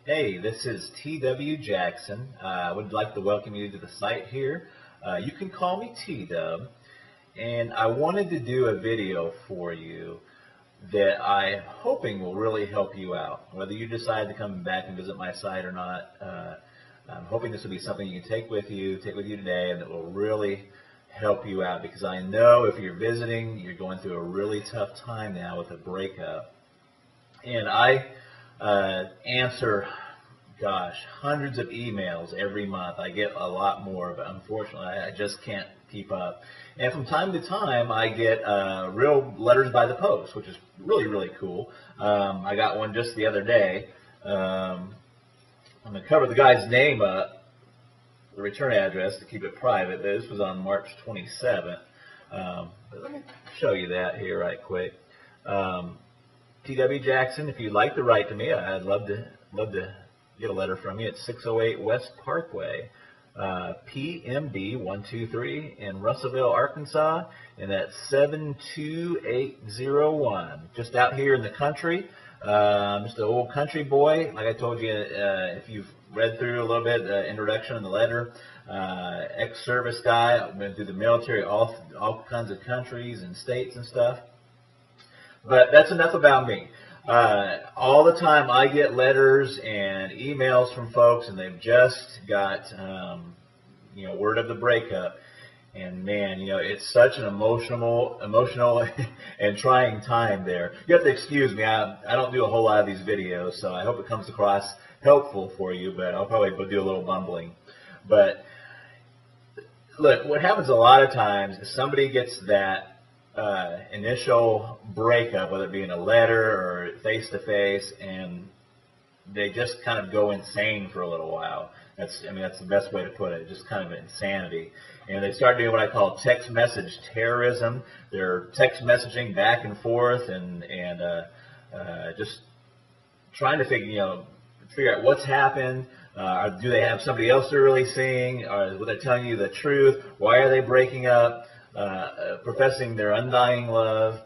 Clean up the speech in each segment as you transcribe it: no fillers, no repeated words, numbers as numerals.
Hey, this is T.W. Jackson. I would like to welcome you to the site here. You can call me T-Dub, and I wanted to do a video for you that I'm hoping will really help you out. Whether you decide to come back and visit my site or not, I'm hoping this will be something you can take with you today, and that will really help you out, because I know if you're visiting, you're going through a really tough time now with a breakup. And I answer, hundreds of emails every month. I get a lot more, but unfortunately, I just can't keep up. And from time to time, I get real letters by the post, which is really, really cool. I got one just the other day. I'm going to cover the guy's name up, the return address, to keep it private. This was on March 27th. But let me show you that here right quick. T.W. Jackson, if you'd like to write to me, I'd love to get a letter from you. It's 608 West Parkway, PMB 123 in Russellville, Arkansas, and that's 72801. Just out here in the country, just an old country boy. Like I told you, if you've read through a little bit, the introduction and the letter, ex-service guy. I've been through the military, all kinds of countries and states and stuff. But that's enough about me. All the time I get letters and emails from folks, and they've just got, word of the breakup. And man, it's such an emotional and trying time there. You have to excuse me. I don't do a whole lot of these videos, so I hope it comes across helpful for you, but I'll probably do a little bumbling. But look, what happens a lot of times is somebody gets that initial breakup, whether it be in a letter or face-to-face, and they just kind of go insane for a little while. That's the best way to put it, just kind of insanity. And they start doing what I call text message terrorism. They're text messaging back and forth and just trying to figure out what's happened. Do they have somebody else they're really seeing? Are they telling you the truth? Why are they breaking up? Professing their undying love.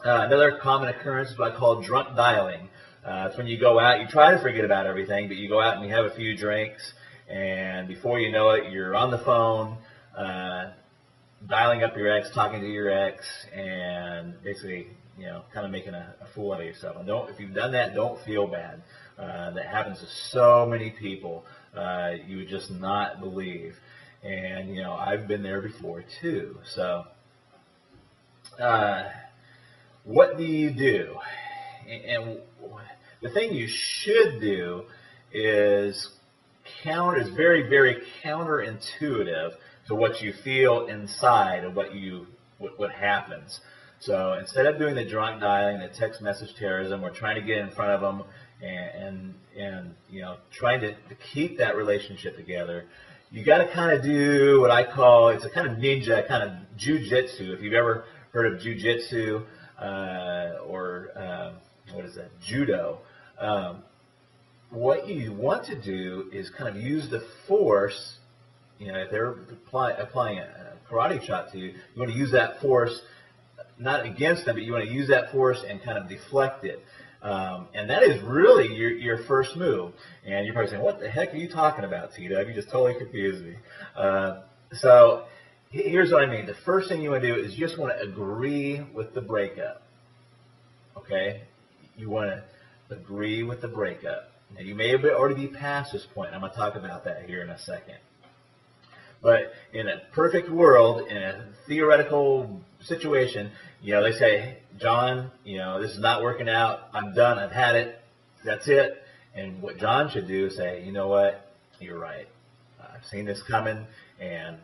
Another common occurrence is what I call drunk dialing. It's when you go out, you try to forget about everything, but you go out and you have a few drinks, and before you know it, you're on the phone, dialing up your ex, talking to your ex, and basically, kind of making a fool out of yourself. And if you've done that, don't feel bad. That happens to so many people. You would just not believe. And, I've been there before, too. So, what do you do? And the thing you should do is very, very counterintuitive to what you feel inside of what happens. So, instead of doing the drunk dialing, the text message terrorism, we're trying to get in front of them and trying to keep that relationship together. You got to kind of do what I call, it's a kind of ninja, kind of jujitsu. If you've ever heard of jujitsu or judo, what you want to do is kind of use the force. If they're applying a karate chop to you, you want to use that force not against them, but you want to use that force and kind of deflect it. And that is really your first move. And you're probably saying, what the heck are you talking about, T-Dub? You just totally confused me. So here's what I mean. The first thing you want to do is you just want to agree with the breakup. Okay? You want to agree with the breakup. Now, you may already be past this point. I'm going to talk about that here in a second. But in a perfect world, in a theoretical situation, they say, John, this is not working out. I'm done. I've had it. That's it. And what John should do is say, you know what? You're right. I've seen this coming, and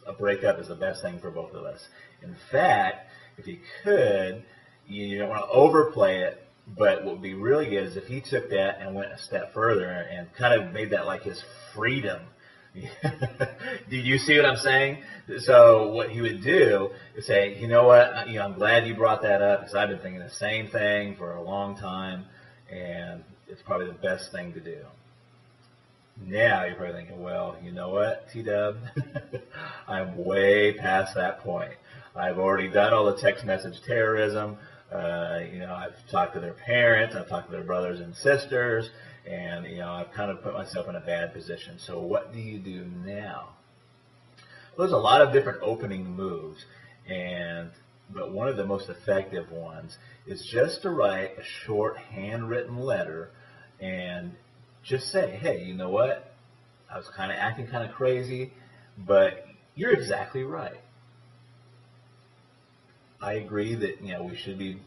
a breakup is the best thing for both of us. In fact, if you could, you don't want to overplay it, but what would be really good is if he took that and went a step further and kind of made that like his freedom. Do you see what I'm saying? So what he would do is say, you know what, I'm glad you brought that up, because I've been thinking the same thing for a long time, and it's probably the best thing to do. Now you're probably thinking, well, you know what, T-Dub? I'm way past that point. I've already done all the text message terrorism. I've talked to their parents. I've talked to their brothers and sisters. and I've kind of put myself in a bad position. So what do you do now? Well, there's a lot of different opening moves, but one of the most effective ones is just to write a short handwritten letter and just say, hey, you know what? I was kind of acting kind of crazy, but you're exactly right. I agree that we should be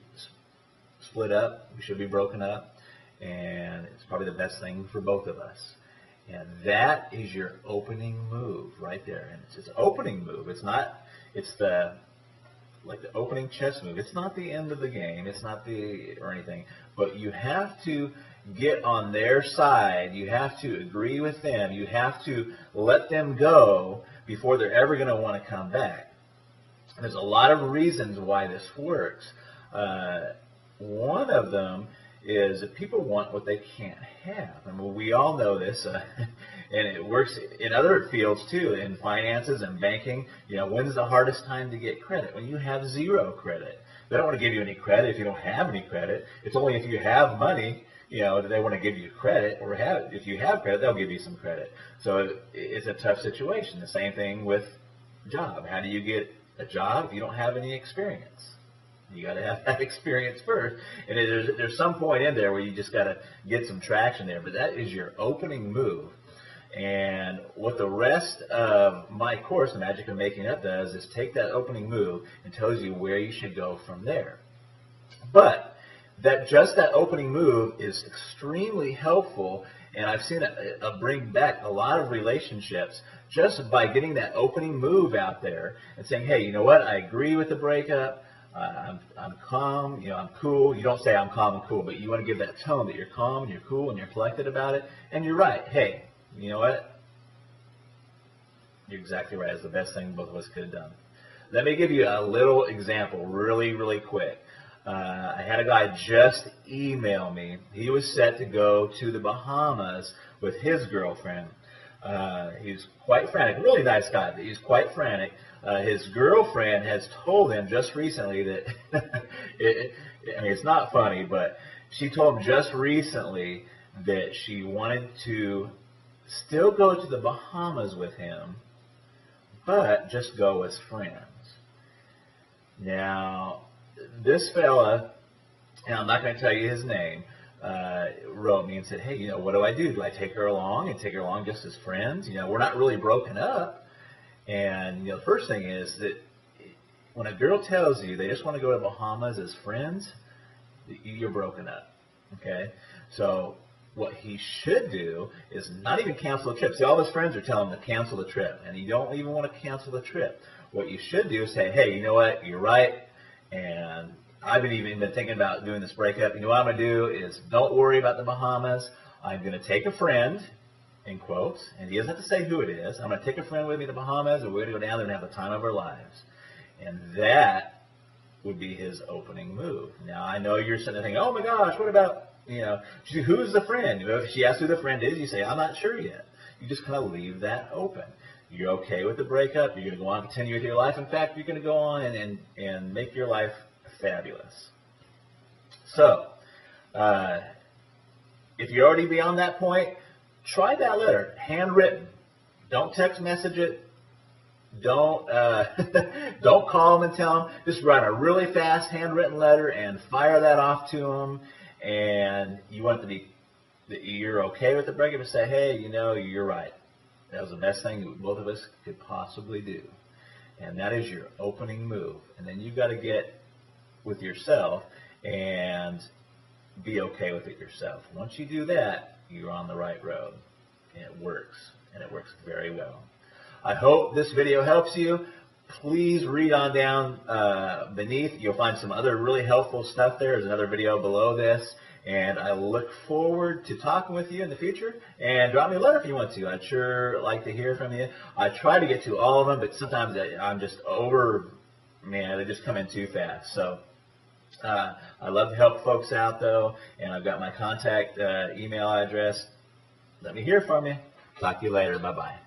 split up, we should be broken up, and it's probably the best thing for both of us. And that is your opening move right there. And it's just an opening move. It's the opening chess move. It's not the end of the game. It's not or anything. But you have to get on their side. You have to agree with them. You have to let them go before they're ever going to want to come back. There's a lot of reasons why this works. One of them is that people want what they can't have. And we all know this, and it works in other fields too, in finances and banking. When's the hardest time to get credit? When you have zero credit. They don't want to give you any credit if you don't have any credit. It's only if you have money, that they want to give you credit, or if you have credit, they'll give you some credit. So it's a tough situation. The same thing with a job. How do you get a job if you don't have any experience? You got to have that experience first, and there's some point in there where you just got to get some traction there. But that is your opening move, and what the rest of my course, The Magic of Making Up, does is take that opening move and tells you where you should go from there. But that opening move is extremely helpful, and I've seen it bring back a lot of relationships just by getting that opening move out there and saying, hey, you know what? I agree with the breakup. I'm calm, I'm cool. You don't say I'm calm and cool, but you want to give that tone that you're calm and you're cool and you're collected about it. And you're right. Hey, you know what? You're exactly right. It's the best thing both of us could have done. Let me give you a little example really, really quick. I had a guy just email me. He was set to go to the Bahamas with his girlfriend. He's quite frantic. Really nice guy, but he's quite frantic. His girlfriend has told him just recently that, it's not funny, but she told him just recently that she wanted to still go to the Bahamas with him, but just go as friends. Now, this fella, and I'm not going to tell you his name, wrote me and said, hey, what do I do? Do I take her along and take her along just as friends? We're not really broken up. And the first thing is that when a girl tells you they just want to go to Bahamas as friends, you're broken up. Okay? So what he should do is not even cancel the trip. See, all his friends are telling him to cancel the trip, and you don't even want to cancel the trip. What you should do is say, hey, you know what? You're right, and I've even been thinking about doing this breakup. You know what I'm going to do is don't worry about the Bahamas. I'm going to take a friend, in quotes, and he doesn't have to say who it is. I'm going to take a friend with me to the Bahamas, and we're going to go down there and have the time of our lives. And that would be his opening move. Now, I know you're sitting there thinking, oh my gosh, what about, who's the friend? If she asks who the friend is, you say, I'm not sure yet. You just kind of leave that open. You're okay with the breakup. You're going to go on and continue with your life. In fact, you're going to go on and make your life fabulous. So, if you're already beyond that point, try that letter, handwritten. Don't text message it. Don't don't call them and tell them. Just write a really fast handwritten letter and fire that off to them. And you want it to be that you're okay with the breakup and say, hey, you're right. That was the best thing both of us could possibly do. And that is your opening move. And then you've got to get with yourself and be okay with it yourself. Once you do that, you're on the right road. And it works. And it works very well. I hope this video helps you. Please read on down beneath. You'll find some other really helpful stuff there. There's another video below this. And I look forward to talking with you in the future. And drop me a letter if you want to. I'd sure like to hear from you. I try to get to all of them, but sometimes I'm just they just come in too fast. So I love to help folks out, though. And I've got my contact email address. Let me hear from you. Talk to you later. Bye-bye.